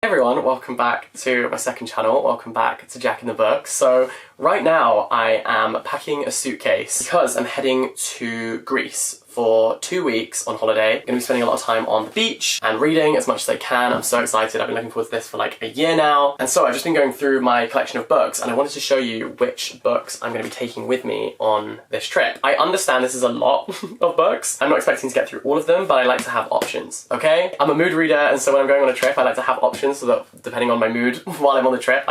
Hey everyone, welcome back to my second channel, welcome back to Jack in the Book. So right now I am packing a suitcase because I'm heading to Greece for 2 weeks on holiday. I'm going to be spending a lot of time on the beach and reading as much as I can. I'm so excited, I've been looking forward to this for like a year now. And so I've just been going through my collection of books and I wanted to show you which books I'm going to be taking with me on this trip. I understand this is a lot of books. I'm not expecting to get through all of them, but I like to have options, okay? I'm a mood reader, and so when I'm going on a trip I like to have options so that depending on my mood while I'm on the trip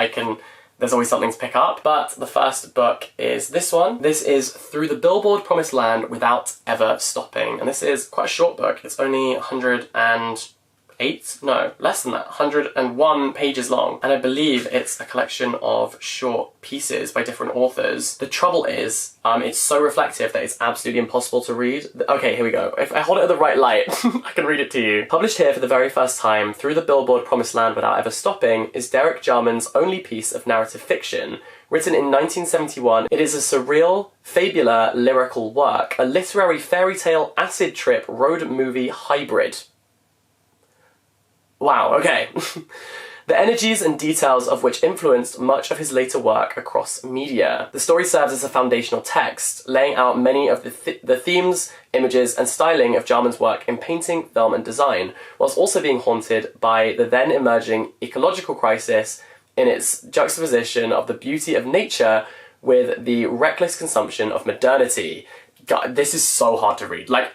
there's always something to pick up. But the first book is this one. This is Through the Billboard Promised Land Without Ever Stopping. And this is quite a short book. It's only 101 pages long. And I believe it's a collection of short pieces by different authors. The trouble is, it's so reflective that it's absolutely impossible to read. Okay, here we go. If I hold it at the right light, I can read it to you. Published here for the very first time, Through the Billboard Promised Land Without Ever Stopping is Derek Jarman's only piece of narrative fiction. Written in 1971, it is a surreal, fabular, lyrical work, a literary fairy tale acid trip road movie hybrid. Wow, okay. The energies and details of which influenced much of his later work across media. The story serves as a foundational text, laying out many of the themes, images, and styling of Jarman's work in painting, film, and design, whilst also being haunted by the then emerging ecological crisis in its juxtaposition of the beauty of nature with the reckless consumption of modernity. God, this is so hard to read. Like,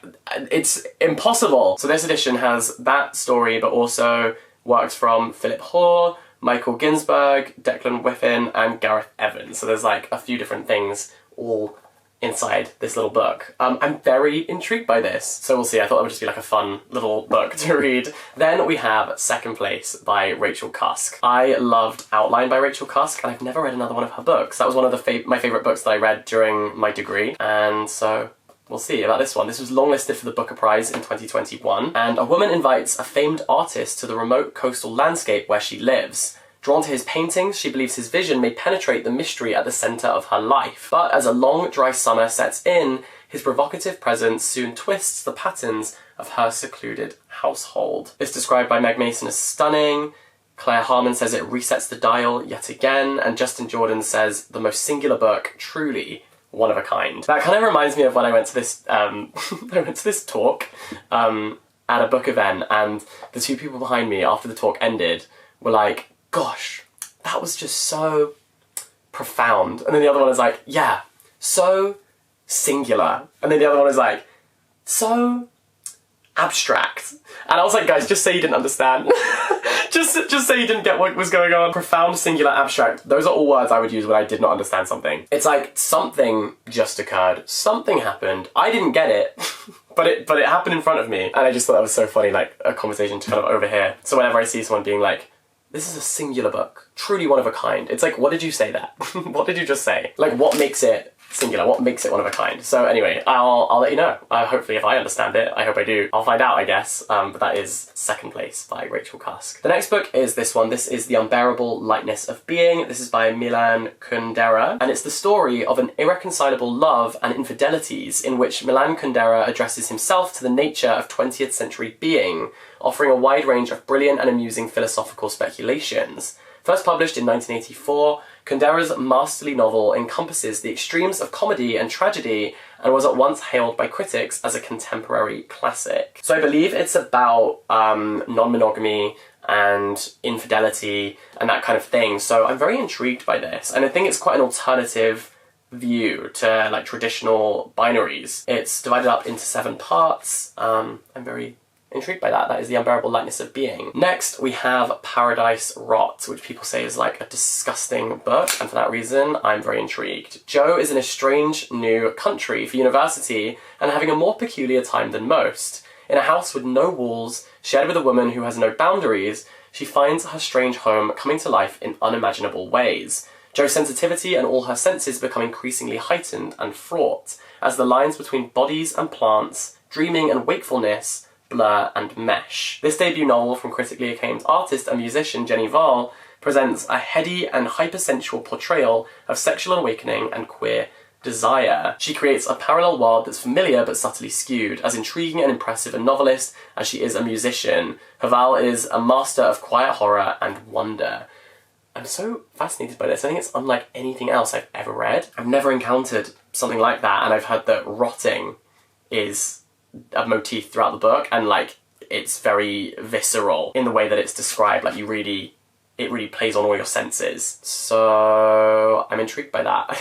it's impossible. So this edition has that story, but also works from Philip Hoare, Michael Ginsberg, Declan Whiffen, and Gareth Evans. So there's like a few different things all inside this little book. I'm very intrigued by this. So we'll see. I thought it would just be like a fun little book to read. Then we have Second Place by Rachel Cusk. I loved Outline by Rachel Cusk, and I've never read another one of her books. That was one of my favourite books that I read during my degree, and so we'll see about this one. This was longlisted for the Booker Prize in 2021, and a woman invites a famed artist to the remote coastal landscape where she lives. Drawn to his paintings, she believes his vision may penetrate the mystery at the centre of her life. But as a long, dry summer sets in, his provocative presence soon twists the patterns of her secluded household. It's described by Meg Mason as stunning. Claire Harmon says it resets the dial yet again, and Justin Jordan says the most singular book, truly one of a kind. That kind of reminds me of when I went to this talk at a book event, and the two people behind me after the talk ended were like, gosh, that was just so profound. And then the other one is like, yeah, so singular. And then the other one is like, so abstract. And I was like, guys, just say you didn't understand. just say you didn't get what was going on. Profound, singular, abstract. Those are all words I would use when I did not understand something. It's like something just occurred. Something happened. I didn't get it. But it happened in front of me. And I just thought that was so funny, like a conversation to kind of overhear. So whenever I see someone being like, this is a singular book, truly one of a kind, it's like, what did you say that? What did you just say? Like, what makes it singular? What makes it one of a kind? So anyway, I'll let you know. Hopefully if I understand it, I hope I do. I'll find out, I guess. But that is Second Place by Rachel Cusk. The next book is this one. This is The Unbearable Lightness of Being. This is by Milan Kundera, and it's the story of an irreconcilable love and infidelities in which Milan Kundera addresses himself to the nature of 20th century being, offering a wide range of brilliant and amusing philosophical speculations. First published in 1984, Kundera's masterly novel encompasses the extremes of comedy and tragedy and was at once hailed by critics as a contemporary classic. So I believe it's about non-monogamy and infidelity and that kind of thing. So I'm very intrigued by this, and I think it's quite an alternative view to like traditional binaries. It's divided up into 7 parts. I'm very intrigued by that. That is The Unbearable Lightness of Being. Next, we have Paradise Rot, which people say is like a disgusting book, and for that reason, I'm very intrigued. Jo is in a strange new country for university and having a more peculiar time than most. In a house with no walls, shared with a woman who has no boundaries, she finds her strange home coming to life in unimaginable ways. Jo's sensitivity and all her senses become increasingly heightened and fraught, as the lines between bodies and plants, dreaming and wakefulness, blur and mesh. This debut novel from critically acclaimed artist and musician Jenny Val presents a heady and hypersensual portrayal of sexual awakening and queer desire. She creates a parallel world that's familiar but subtly skewed, as intriguing and impressive a novelist as she is a musician. Haval is a master of quiet horror and wonder. I'm so fascinated by this. I think it's unlike anything else I've ever read. I've never encountered something like that, and I've heard that rotting is a motif throughout the book, and like it's very visceral in the way that it's described. Like it really plays on all your senses. So I'm intrigued by that.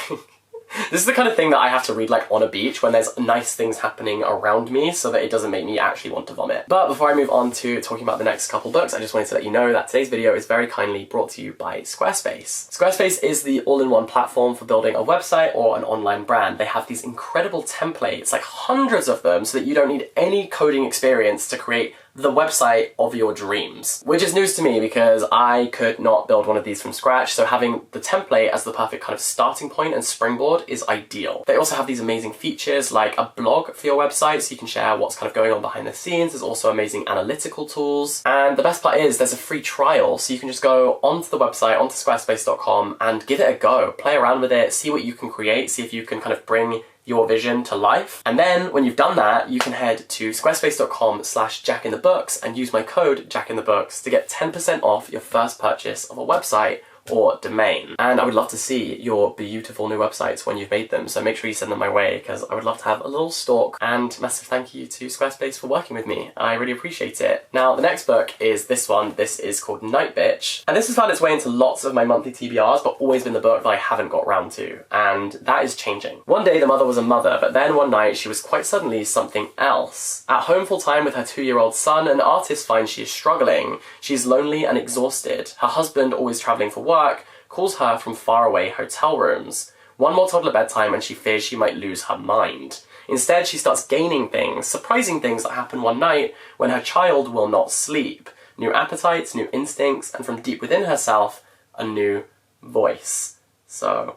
This is the kind of thing that I have to read like on a beach when there's nice things happening around me so that it doesn't make me actually want to vomit. But before I move on to talking about the next couple books, I just wanted to let you know that today's video is very kindly brought to you by Squarespace. Squarespace is the all-in-one platform for building a website or an online brand. They have these incredible templates, like hundreds of them, so that you don't need any coding experience to create the website of your dreams. Which is news to me because I could not build one of these from scratch, so having the template as the perfect kind of starting point and springboard is ideal. They also have these amazing features like a blog for your website so you can share what's kind of going on behind the scenes. There's also amazing analytical tools. And the best part is there's a free trial, so you can just go onto the website, onto squarespace.com and give it a go. Play around with it, see what you can create, see if you can kind of bring your vision to life. And then when you've done that, you can head to squarespace.com/jackinthebooks and use my code jackinthebooks to get 10% off your first purchase of a website or domain. And I would love to see your beautiful new websites when you've made them, so make sure you send them my way because I would love to have a little stalk. And massive thank you to Squarespace for working with me. I really appreciate it. Now the next book is this one. This is called Night Bitch, and this has found its way into lots of my monthly TBRs but always been the book that I haven't got round to, and that is changing. One day the mother was a mother, but then one night she was quite suddenly something else. At home full time with her 2-year-old son, an artist finds she is struggling. She's lonely and exhausted. Her husband, always travelling for work, calls her from faraway hotel rooms. One more toddler bedtime and she fears she might lose her mind. Instead, she starts gaining things, surprising things that happen one night when her child will not sleep. New appetites, new instincts, and from deep within herself, a new voice. So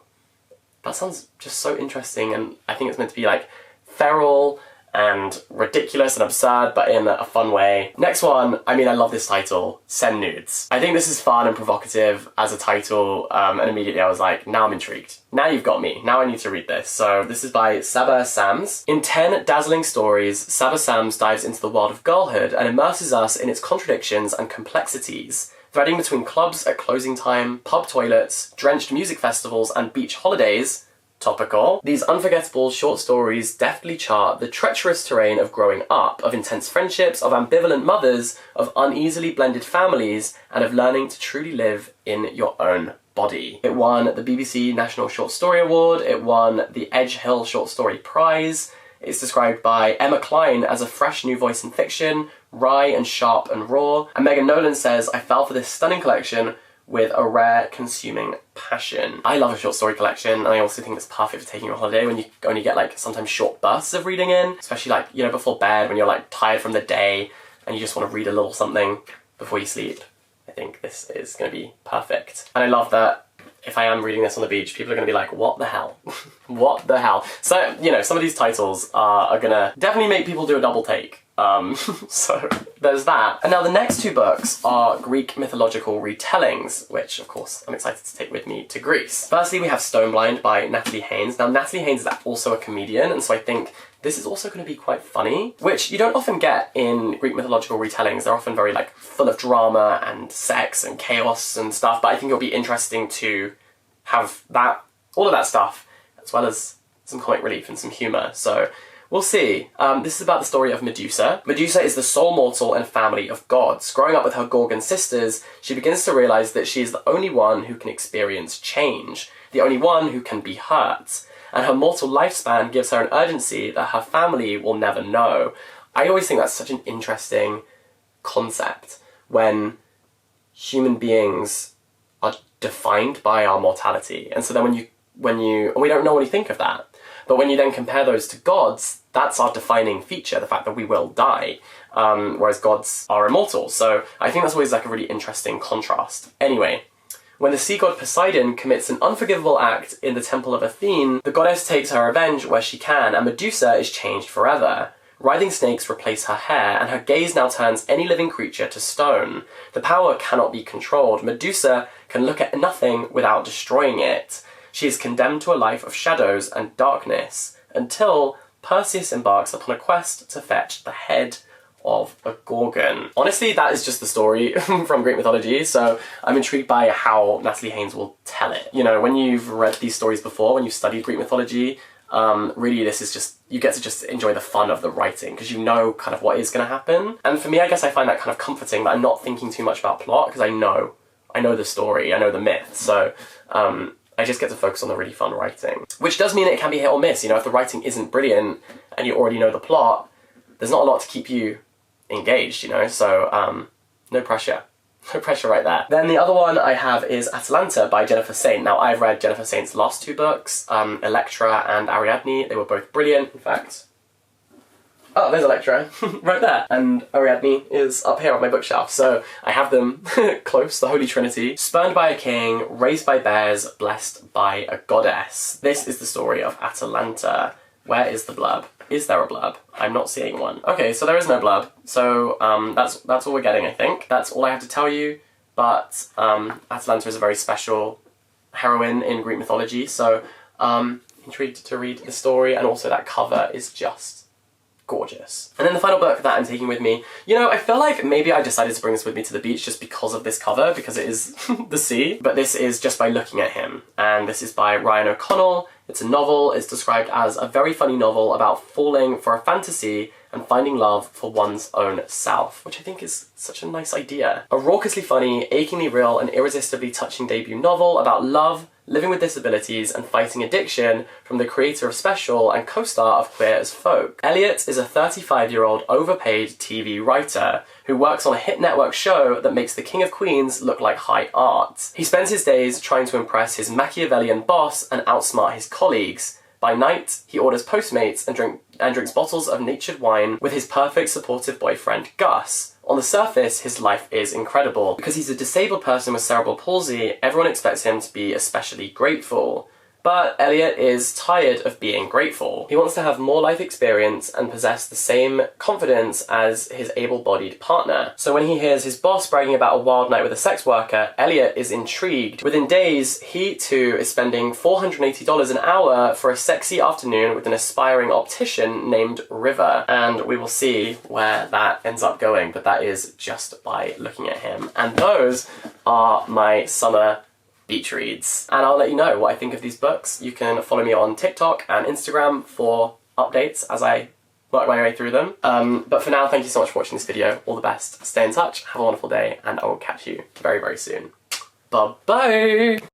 that sounds just so interesting, and I think it's meant to be like feral and ridiculous and absurd, but in a fun way. Next one, I mean, I love this title, Send Nudes. I think this is fun and provocative as a title, and immediately I was like, now I'm intrigued. Now you've got me. Now I need to read this. So this is by Saba Sams. In 10 dazzling stories, Saba Sams dives into the world of girlhood and immerses us in its contradictions and complexities. Threading between clubs at closing time, pub toilets, drenched music festivals, and beach holidays, topical, these unforgettable short stories deftly chart the treacherous terrain of growing up, of intense friendships, of ambivalent mothers, of uneasily blended families, and of learning to truly live in your own body. It won the BBC National Short Story Award, it won the Edge Hill Short Story Prize. It's described by Emma Cline as a fresh new voice in fiction, wry and sharp and raw, and Megan Nolan says, I fell for this stunning collection with a rare consuming passion. I love a short story collection, and I also think it's perfect for taking a holiday when you only get like sometimes short bursts of reading in, especially like, you know, before bed when you're like tired from the day and you just want to read a little something before you sleep. I think this is going to be perfect. And I love that if I am reading this on the beach, people are going to be like, what the hell? What the hell? So, you know, some of these titles are going to definitely make people do a double take. So there's that. And now the next two books are Greek mythological retellings, which of course I'm excited to take with me to Greece. Firstly, we have Stoneblind by Natalie Haynes. Now Natalie Haynes is also a comedian, and so I think this is also going to be quite funny, which you don't often get in Greek mythological retellings. They're often very like full of drama and sex and chaos and stuff, but I think it'll be interesting to have that, all of that stuff, as well as some comic relief and some humour. So we'll see. This is about the story of Medusa. Medusa is the sole mortal and family of gods. Growing up with her Gorgon sisters, she begins to realise that she is the only one who can experience change, the only one who can be hurt. And her mortal lifespan gives her an urgency that her family will never know. I always think that's such an interesting concept, when human beings are defined by our mortality. And so then when you we don't normally think of that, but when you then compare those to gods, that's our defining feature, the fact that we will die, whereas gods are immortal. So I think that's always like a really interesting contrast. Anyway, when the sea god Poseidon commits an unforgivable act in the temple of Athene, the goddess takes her revenge where she can, and Medusa is changed forever. Writhing snakes replace her hair, and her gaze now turns any living creature to stone. The power cannot be controlled. Medusa can look at nothing without destroying it. she is condemned to a life of shadows and darkness until Perseus embarks upon a quest to fetch the head of a Gorgon. Honestly, that is just the story from Greek mythology, so I'm intrigued by how Natalie Haynes will tell it. You know, when you've read these stories before, when you've studied Greek mythology, really this is just, you get to just enjoy the fun of the writing because you know kind of what is going to happen. And for me, I guess I find that kind of comforting that I'm not thinking too much about plot because I know the story, I know the myth, so I just get to focus on the really fun writing. Which does mean it can be hit or miss, you know, if the writing isn't brilliant and you already know the plot, there's not a lot to keep you engaged, you know, so no pressure. No pressure right there. Then the other one I have is Atalanta by Jennifer Saint. Now, I've read Jennifer Saint's last two books, Electra and Ariadne. They were both brilliant, in fact. Oh, there's Electra, right there. And Ariadne is up here on my bookshelf, so I have them close, the Holy Trinity. Spurned by a king, raised by bears, blessed by a goddess. This is the story of Atalanta. Where is the blurb? Is there a blurb? I'm not seeing one. Okay, so there is no blurb. So that's all we're getting, I think. That's all I have to tell you. But Atalanta is a very special heroine in Greek mythology, so intrigued to read the story, and also that cover is just gorgeous. And then the final book that I'm taking with me, you know, I feel like maybe I decided to bring this with me to the beach just because of this cover, because it is the sea, but this is just by looking at him. And this is by Ryan O'Connell. It's a novel. It's described as a very funny novel about falling for a fantasy and finding love for one's own self, which I think is such a nice idea. A raucously funny, achingly real, and irresistibly touching debut novel about love, living with disabilities, and fighting addiction from the creator of Special and co-star of Queer as Folk. Elliot is a 35-year-old overpaid TV writer who works on a hit network show that makes the King of Queens look like high art. He spends his days trying to impress his Machiavellian boss and outsmart his colleagues. By night, he orders Postmates and drinks bottles of natured wine with his perfect supportive boyfriend, Gus. On the surface, his life is incredible. Because he's a disabled person with cerebral palsy, everyone expects him to be especially grateful. But Elliot is tired of being grateful. He wants to have more life experience and possess the same confidence as his able-bodied partner. So when he hears his boss bragging about a wild night with a sex worker, Elliot is intrigued. Within days, he too is spending $480 an hour for a sexy afternoon with an aspiring optician named River. And we will see where that ends up going, but that is just by looking at him. And those are my summer beach reads. And I'll let you know what I think of these books. You can follow me on TikTok and Instagram for updates as I work my way through them. But for now, thank you so much for watching this video. All the best. Stay in touch, have a wonderful day, and I will catch you very, very soon. Bye-bye!